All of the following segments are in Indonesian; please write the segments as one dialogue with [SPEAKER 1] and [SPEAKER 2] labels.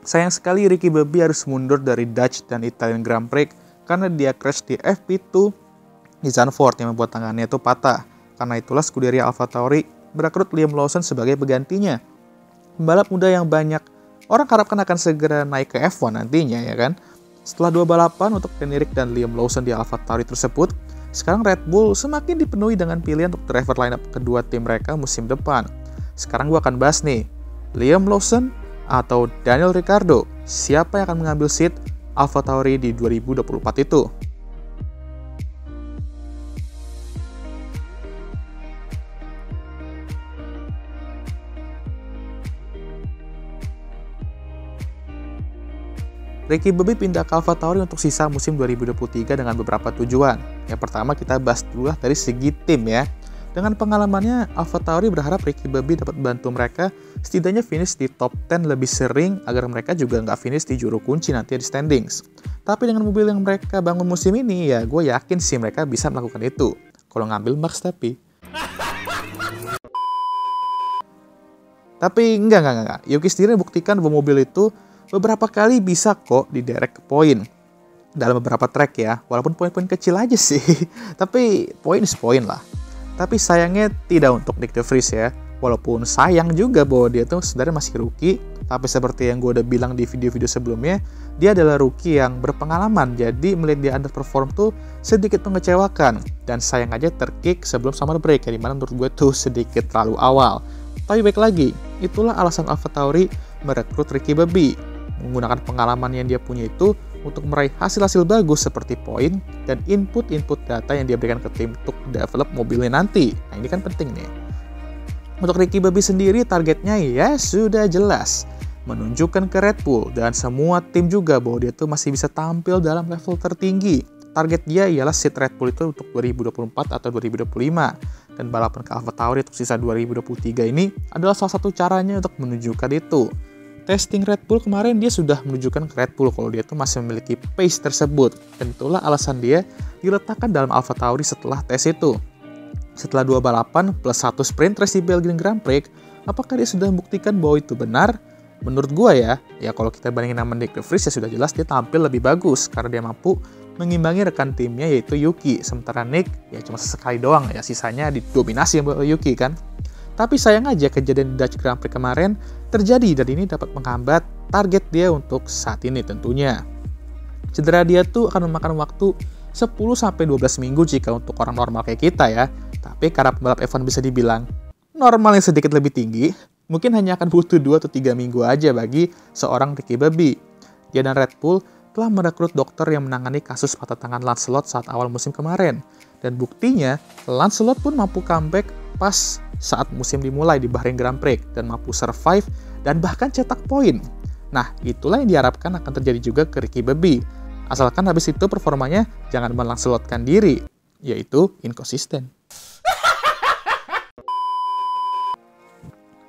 [SPEAKER 1] Sayang sekali Ricky Bobby harus mundur dari Dutch dan Italian Grand Prix karena dia crash di FP2 di Zandvoort yang membuat tangannya itu patah. Karena itulah Scuderia AlphaTauri merekrut Liam Lawson sebagai penggantinya. Pembalap muda yang banyak orang harapkan akan segera naik ke F1 nantinya ya kan. Setelah 2 balapan untuk Kenny Rick dan Liam Lawson di AlphaTauri tersebut, sekarang Red Bull semakin dipenuhi dengan pilihan untuk driver lineup kedua tim mereka musim depan. Sekarang gue akan bahas nih, Liam Lawson atau Daniel Ricciardo, siapa yang akan mengambil seat AlphaTauri di 2024 itu? Ricky Bobby pindah ke AlphaTauri untuk sisa musim 2023 dengan beberapa tujuan. Yang pertama kita bahas dulu dari segi tim ya. Dengan pengalamannya, AlphaTauri berharap Ricky Bobby dapat bantu mereka setidaknya finish di top 10 lebih sering agar mereka juga nggak finish di juru kunci nanti di standings. Tapi dengan mobil yang mereka bangun musim ini, ya gue yakin sih mereka bisa melakukan itu. Kalau ngambil Max tapi. Tapi enggak. Yuki sendiri membuktikan bahwa mobil itu beberapa kali bisa kok diderek ke poin dalam beberapa track ya, walaupun poin-poin kecil aja sih. Tapi poin is poin lah. Tapi sayangnya tidak untuk Nyck de Vries ya. Walaupun sayang juga bahwa dia tuh sebenarnya masih rookie, tapi seperti yang gue udah bilang di video-video sebelumnya, dia adalah rookie yang berpengalaman. Jadi melihat dia underperform tuh sedikit mengecewakan. Dan sayang aja terkick sebelum summer break, yang dimana menurut gue tuh sedikit terlalu awal. Tapi baik lagi, itulah alasan AlphaTauri merekrut Ricky Bobby. Menggunakan pengalaman yang dia punya itu untuk meraih hasil-hasil bagus seperti poin dan input data yang dia berikan ke tim untuk develop mobilnya nanti. Nah ini kan penting nih. Untuk Ricky Bobby sendiri targetnya ya sudah jelas. Menunjukkan ke Red Bull dan semua tim juga bahwa dia tuh masih bisa tampil dalam level tertinggi. Target dia ialah seat Red Bull itu untuk 2024 atau 2025. Dan balapan ke AlphaTauri untuk sisa 2023 ini adalah salah satu caranya untuk menunjukkan itu. Testing Red Bull kemarin dia sudah menunjukkan ke Red Bull kalau dia tuh masih memiliki pace tersebut. Dan itulah alasan dia diletakkan dalam AlphaTauri setelah tes itu. Setelah 2 balapan plus 1 sprint race di Belgian Grand Prix, apakah dia sudah membuktikan bahwa itu benar? Menurut gua ya kalau kita bandingin sama Nyck de Vries ya sudah jelas dia tampil lebih bagus karena dia mampu mengimbangi rekan timnya yaitu Yuki. Sementara Nyck ya cuma sesekali doang ya, sisanya didominasi oleh Yuki kan. Tapi sayang aja kejadian di Dutch Grand Prix kemarin terjadi dan ini dapat menghambat target dia untuk saat ini tentunya. Cedera dia tuh akan memakan waktu 10-12 minggu jika untuk orang normal kayak kita ya. Tapi karena pembalap F1 bisa dibilang normal yang sedikit lebih tinggi, mungkin hanya akan butuh 2 atau 3 minggu aja bagi seorang Ricky Bobby. Dia dan Red Bull telah merekrut dokter yang menangani kasus patah tangan Lancelot saat awal musim kemarin. Dan buktinya, Lancelot pun mampu comeback pas saat musim dimulai di Bahrain Grand Prix dan mampu survive dan bahkan cetak poin. Nah, itulah yang diharapkan akan terjadi juga ke Ricky Bobby. Asalkan habis itu performanya jangan melangselotkan diri, yaitu inkonsisten.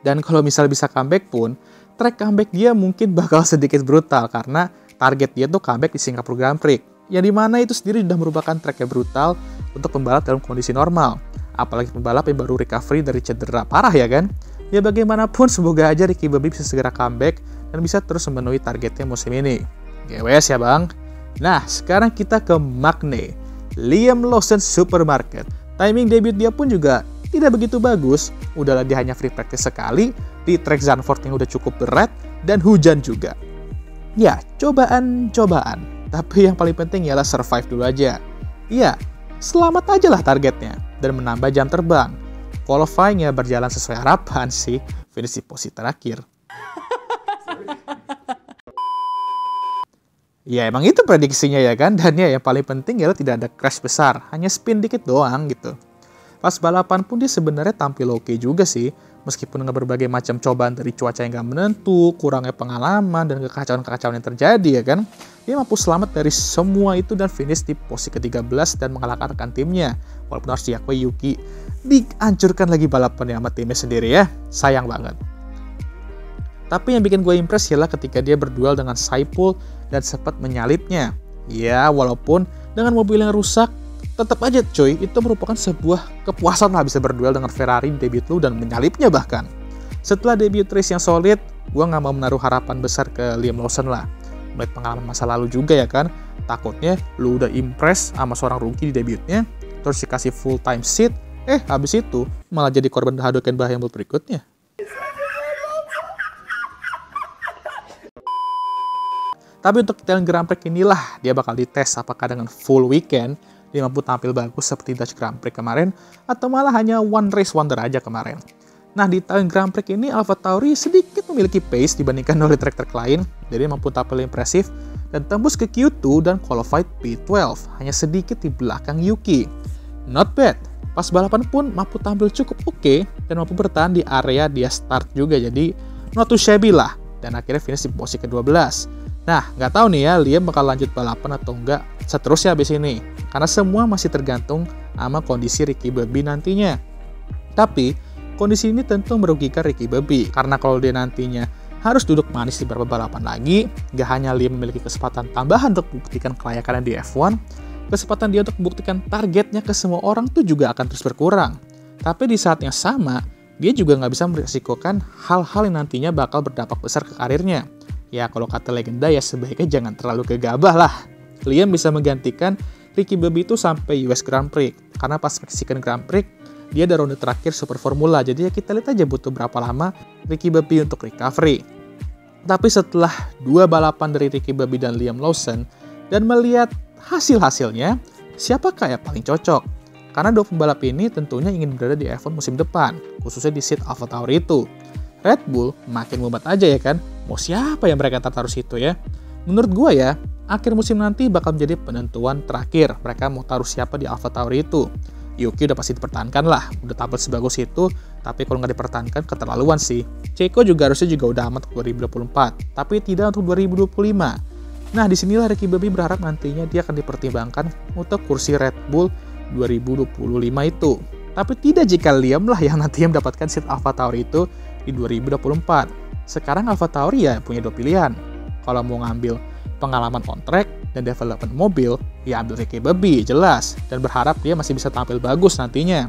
[SPEAKER 1] Dan kalau misal bisa comeback pun, track comeback dia mungkin bakal sedikit brutal karena target dia tuh comeback di Singapore Grand Prix. Yang dimana itu sendiri sudah merupakan track yang brutal untuk pembalap dalam kondisi normal. Apalagi pembalap yang baru recovery dari cedera parah ya kan. Ya bagaimanapun semoga aja Ricky Bobby bisa segera comeback dan bisa terus memenuhi targetnya musim ini. GWS ya bang. Nah sekarang kita ke Magne, Liam Lawson Supermarket. Timing debut dia pun juga tidak begitu bagus. Udahlah dia hanya free practice sekali di track Zandvoort yang udah cukup berat dan hujan juga. Ya cobaan. Tapi yang paling penting ialah survive dulu aja. Iya, selamat aja lah targetnya dan menambah jam terbang. Qualifying ya berjalan sesuai harapan sih, finish di posisi terakhir. Ya emang itu prediksinya ya kan, dan ya yang paling penting ialah tidak ada crash besar, hanya spin dikit doang gitu. Pas balapan pun dia sebenarnya tampil oke juga sih, meskipun dengan berbagai macam cobaan dari cuaca yang gak menentu, kurangnya pengalaman, dan kekacauan-kekacauan yang terjadi ya kan. Dia mampu selamat dari semua itu dan finish di posisi ke-13 dan mengalahkan rekan timnya. Walaupun harus diakui Yuki dihancurkan lagi balapannya sama timnya sendiri ya, sayang banget. Tapi yang bikin gue impress ialah ketika dia berduel dengan Saipul dan sempat menyalipnya. Ya walaupun dengan mobil yang rusak, tetap aja cuy, itu merupakan sebuah kepuasan lah bisa berduel dengan Ferrari di debut lu dan menyalipnya bahkan. Setelah debut race yang solid, gue nggak mau menaruh harapan besar ke Liam Lawson lah. Melihat pengalaman masa lalu juga ya kan, takutnya lu udah impress sama seorang rookie di debutnya, terus dikasih full time seat, habis itu malah jadi korban Hadouken bahaya berikutnya. Tapi untuk Italian Grand Prix inilah dia bakal dites apakah dengan full weekend dia mampu tampil bagus seperti Dutch Grand Prix kemarin atau malah hanya one race wonder aja kemarin. Nah, di Italian Grand Prix ini AlphaTauri sedikit memiliki pace dibandingkan oleh trek-trek lain, jadi mampu tampil impresif dan tembus ke Q2 dan qualified P12, hanya sedikit di belakang Yuki. Not bad, pas balapan pun mampu tampil cukup oke dan mampu bertahan di area dia start juga, jadi not too shabby lah, dan akhirnya finish di posisi ke-12. Nah, nggak tahu nih ya, Liam bakal lanjut balapan atau enggak seterusnya habis ini. Karena semua masih tergantung sama kondisi Ricky Bobby nantinya. Tapi, kondisi ini tentu merugikan Ricky Bobby. Karena kalau dia nantinya harus duduk manis di beberapa balapan lagi, nggak hanya Liam memiliki kesempatan tambahan untuk membuktikan kelayakannya di F1, kesempatan dia untuk membuktikan targetnya ke semua orang tuh juga akan terus berkurang. Tapi di saat yang sama, dia juga nggak bisa meresikokan hal-hal yang nantinya bakal berdampak besar ke karirnya. Ya, kalau kata legenda ya sebaiknya jangan terlalu gegabah lah. Liam bisa menggantikan Ricky Bobby itu sampai US Grand Prix. Karena pas Mexican Grand Prix, dia ada ronde terakhir Super Formula. Jadi ya kita lihat aja butuh berapa lama Ricky Bobby untuk recovery. Tapi setelah 2 balapan dari Ricky Bobby dan Liam Lawson, dan melihat hasil-hasilnya, siapakah yang paling cocok? Karena 2 pembalap ini tentunya ingin berada di F1 musim depan, khususnya di seat AlphaTauri itu. Red Bull makin mumet aja ya kan, mau siapa yang mereka taruh situ ya? Menurut gue ya, akhir musim nanti bakal menjadi penentuan terakhir mereka mau taruh siapa di AlphaTauri itu. Yuki udah pasti dipertahankan lah, udah tampil sebagus itu, tapi kalau nggak dipertahankan keterlaluan sih. Checo juga harusnya juga udah amat untuk 2024, tapi tidak untuk 2025. Nah, disinilah Ricky Bobby berharap nantinya dia akan dipertimbangkan untuk kursi Red Bull 2025 itu. Tapi tidak jika Liam lah yang nantinya mendapatkan seat AlphaTauri itu di 2024. Sekarang AlphaTauri ya punya 2 pilihan. Kalau mau ngambil pengalaman on track dan development mobil, ya ambil Ricky Bobby, jelas. Dan berharap dia masih bisa tampil bagus nantinya.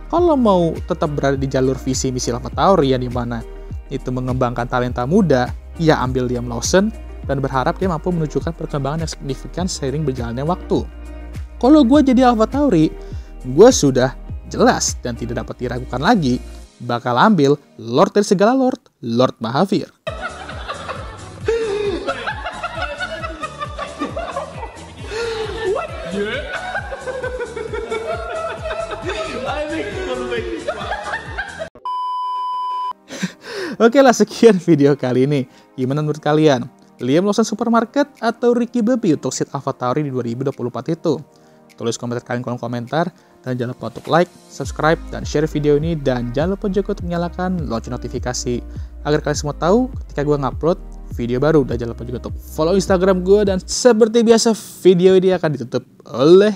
[SPEAKER 1] Kalau mau tetap berada di jalur visi misi AlphaTauri yang dimana itu mengembangkan talenta muda, ya ambil Liam Lawson dan berharap dia mampu menunjukkan perkembangan yang signifikan seiring berjalannya waktu. Kalau gue jadi AlphaTauri, gue sudah jelas dan tidak dapat diragukan lagi bakal ambil Lord dari segala Lord, Lord Mahavir. Oke lah, sekian video kali ini. Gimana menurut kalian? Liam Lawson Supermarket atau Ricky Bobby untuk seat AlphaTauri di 2024 itu? Tulis komentar kalian kolom komentar, dan jangan lupa untuk like, subscribe, dan share video ini, dan jangan lupa juga untuk menyalakan lonceng notifikasi agar kalian semua tahu ketika gue ngupload video baru. Dan jangan lupa juga untuk follow Instagram gue, dan seperti biasa video ini akan ditutup oleh